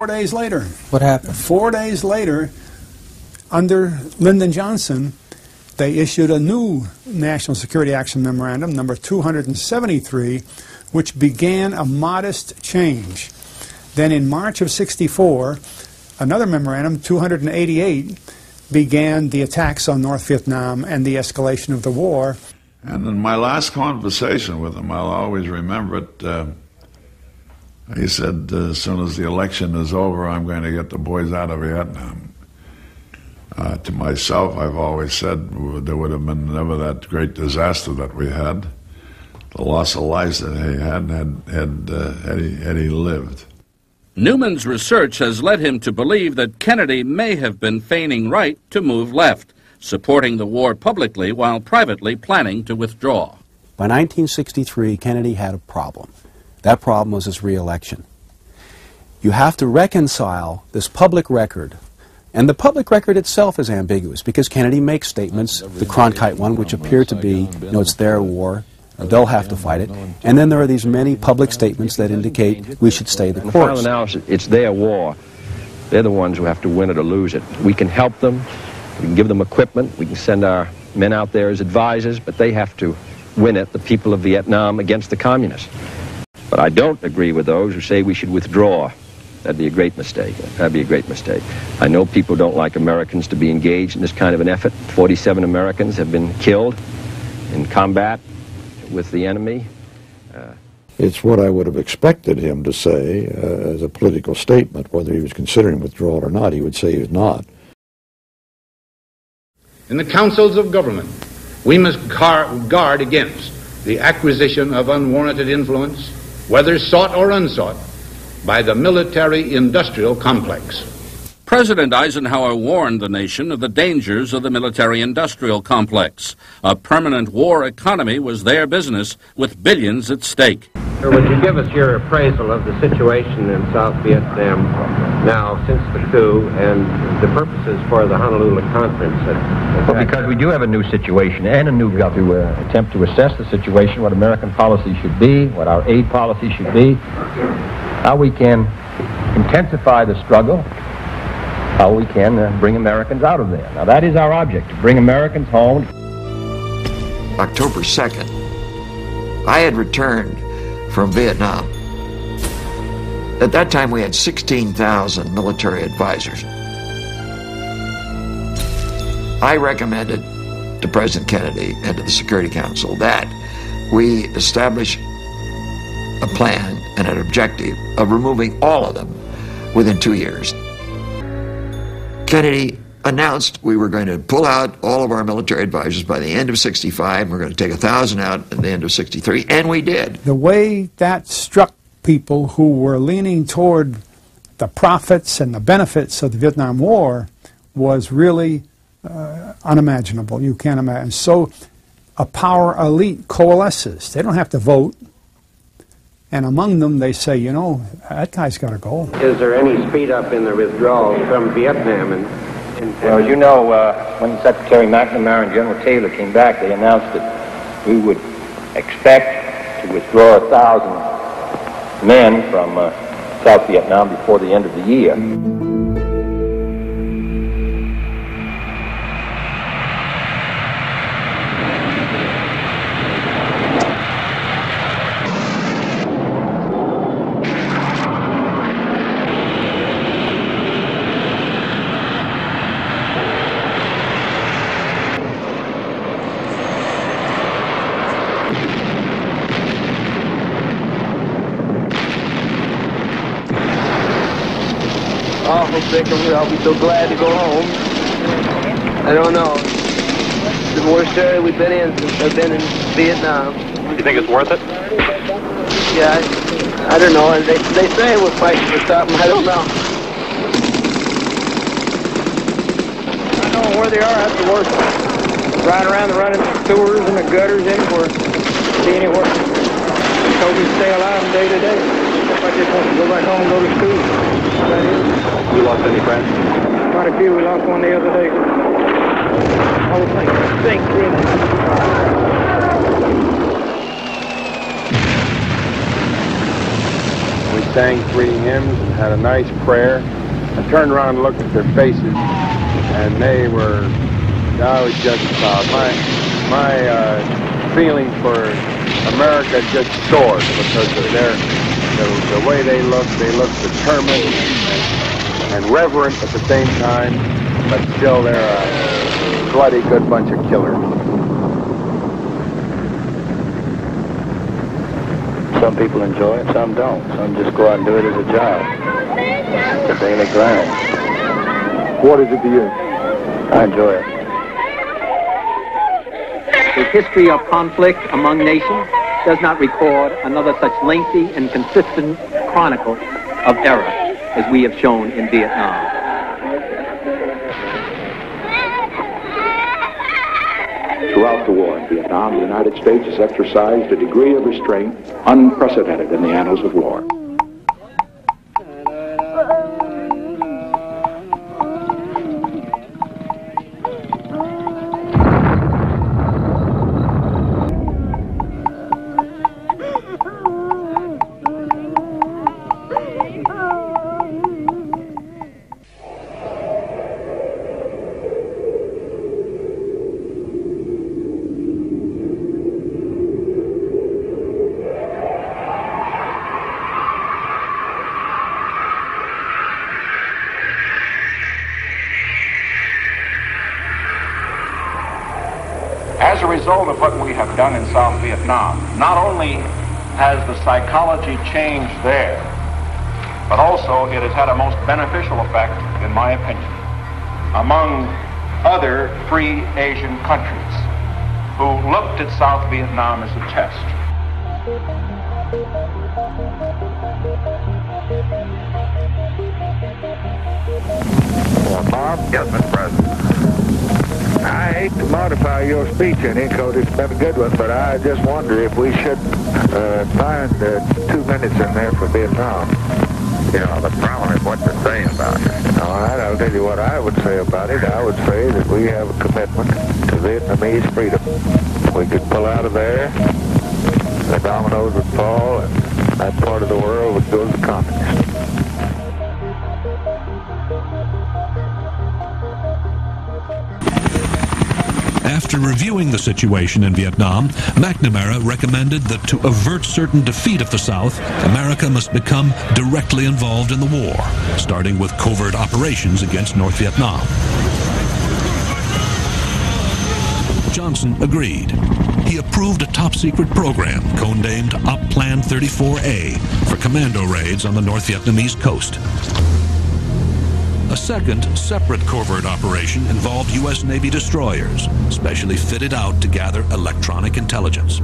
4 days later. What happened? 4 days later, under Lyndon Johnson, they issued a new National Security Action Memorandum, number 273, which began a modest change. Then in March of '64, another memorandum, 288, began the attacks on North Vietnam and the escalation of the war. And in my last conversation with him, I'll always remember it, he said, as soon as the election is over, I'm going to get the boys out of Vietnam. To myself, I've always said there would have been never that great disaster that we had. The loss of lives that he had he lived. Newman's research has led him to believe that Kennedy may have been feigning right to move left, supporting the war publicly while privately planning to withdraw. By 1963, Kennedy had a problem. That problem was his re-election. You have to reconcile this public record, and the public record itself is ambiguous because Kennedy makes statements, the Cronkite one, which appear to be, it's their war, they'll have to fight it, and then there are these many public statements that indicate we should stay the course. In the final analysis, it's their war. They're the ones who have to win it or lose it. We can help them, we can give them equipment, we can send our men out there as advisors, but they have to win it, the people of Vietnam, against the communists. But I don't agree with those who say we should withdraw. That'd be a great mistake. That'd be a great mistake. I know people don't like Americans to be engaged in this kind of an effort. 47 Americans have been killed in combat with the enemy. It's what I would have expected him to say as a political statement. Whether he was considering withdrawal or not, he would say he was not. In the councils of government, we must guard against the acquisition of unwarranted influence, whether sought or unsought, by the military-industrial complex. President Eisenhower warned the nation of the dangers of the military-industrial complex. A permanent war economy was their business, with billions at stake. Sir, would you give us your appraisal of the situation in South Vietnam now since the coup and the purposes for the Honolulu conference? Well, because we do have a new situation and a new government. To attempt to assess the situation, what American policy should be, what our aid policy should be, how we can intensify the struggle, how we can bring Americans out of there. Now, that is our object, to bring Americans home. October 2nd, I had returned from Vietnam. At that time, we had 16,000 military advisors. I recommended to President Kennedy and to the Security Council that we establish a plan and an objective of removing all of them within 2 years. Kennedy announced we were going to pull out all of our military advisors by the end of '65. We're going to take 1,000 out at the end of '63, and we did. The way that struck people who were leaning toward the profits and the benefits of the Vietnam War was really unimaginable. You can't imagine. So a power elite coalesces. They don't have to vote. And among them, they say, that guy's got to go. Is there any speed up in the withdrawal from Vietnam? Well, as you know, when Secretary McNamara and General Taylor came back, they announced that we would expect to withdraw 1,000 men from South Vietnam before the end of the year. I'll be so glad to go home. I don't know. It's the worst area we've been in since I've been in Vietnam. You think it's worth it? Yeah, I don't know. They say we're fighting for something. I don't know. I don't know where they are. That's the worst. Riding around the running sewers and the gutters anywhere. See anywhere. They told me to stay alive from day to day. I just want to go back home and go to school. That is. You lost any friends? Quite a few. We lost one the other day. I was think really. We sang 3 hymns and had a nice prayer. I turned around and looked at their faces, and they were, I was just proud. My feeling for America just soared because of the way they look determined and reverent at the same time, but still they're a bloody good bunch of killers. Some people enjoy it, some don't. Some just go out and do it as a job. It's a daily grind. What is it to you? I enjoy it. The history of conflict among nations does not record another such lengthy and consistent chronicle of error as we have shown in Vietnam. Throughout the war in Vietnam, the United States has exercised a degree of restraint unprecedented in the annals of war. As a result of what we have done in South Vietnam, not only has the psychology changed there, but also it has had a most beneficial effect, in my opinion, among other free Asian countries who looked at South Vietnam as a test. Well, Bob? Yes, Mr. President. I hate to modify your speech any, because it's been a good one, but I just wonder if we should find 2 minutes in there for Vietnam. You know, the problem is what to say about it. All right, I'll tell you what I would say about it. I would say that we have a commitment to Vietnamese freedom. We could pull out of there, the dominoes would fall, and that part of the world would go to the communists. After reviewing the situation in Vietnam, McNamara recommended that to avert certain defeat of the South, America must become directly involved in the war, starting with covert operations against North Vietnam. Johnson agreed. He approved a top-secret program codenamed Op Plan 34A for commando raids on the North Vietnamese coast. A second, separate covert operation involved U.S. Navy destroyers, specially fitted out to gather electronic intelligence.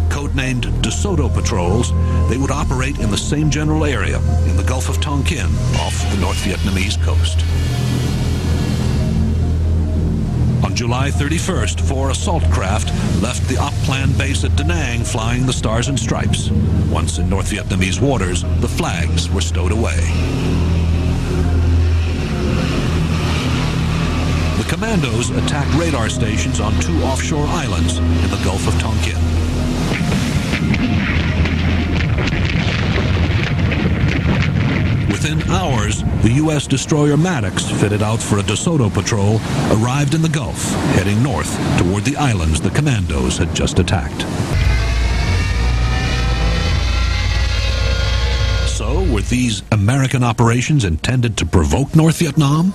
Codenamed DeSoto patrols, they would operate in the same general area in the Gulf of Tonkin off the North Vietnamese coast. On July 31st, 4 assault craft left the Op Plan base at Da Nang flying the Stars and Stripes. Once in North Vietnamese waters, the flags were stowed away. The commandos attacked radar stations on 2 offshore islands in the Gulf of Tonkin. Within hours, the U.S. destroyer Maddox, fitted out for a DeSoto patrol, arrived in the Gulf, heading north toward the islands the commandos had just attacked. So, were these American operations intended to provoke North Vietnam?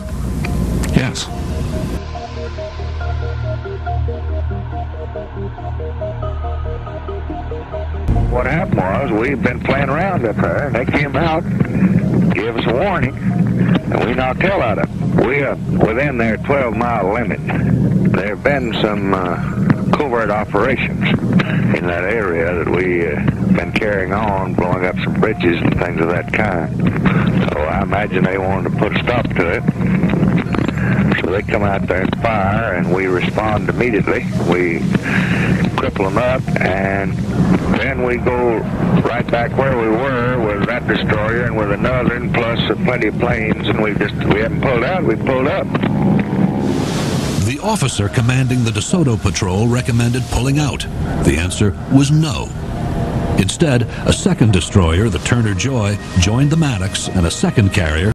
Yes. What happened was, we'd been playing around up there, and they came out, gave us a warning, and we knocked hell out of them. We are within their 12-mile limit. There have been some covert operations in that area that we've been carrying on, blowing up some bridges and things of that kind. So I imagine they wanted to put a stop to it. So they come out there and fire, and we respond immediately. We cripple them up, and then we go right back where we were with that destroyer and with another, and plus plenty of planes, and we haven't pulled out, we pulled up. The officer commanding the DeSoto patrol recommended pulling out. The answer was no. Instead, a second destroyer, the Turner Joy, joined the Maddox, and a second carrier,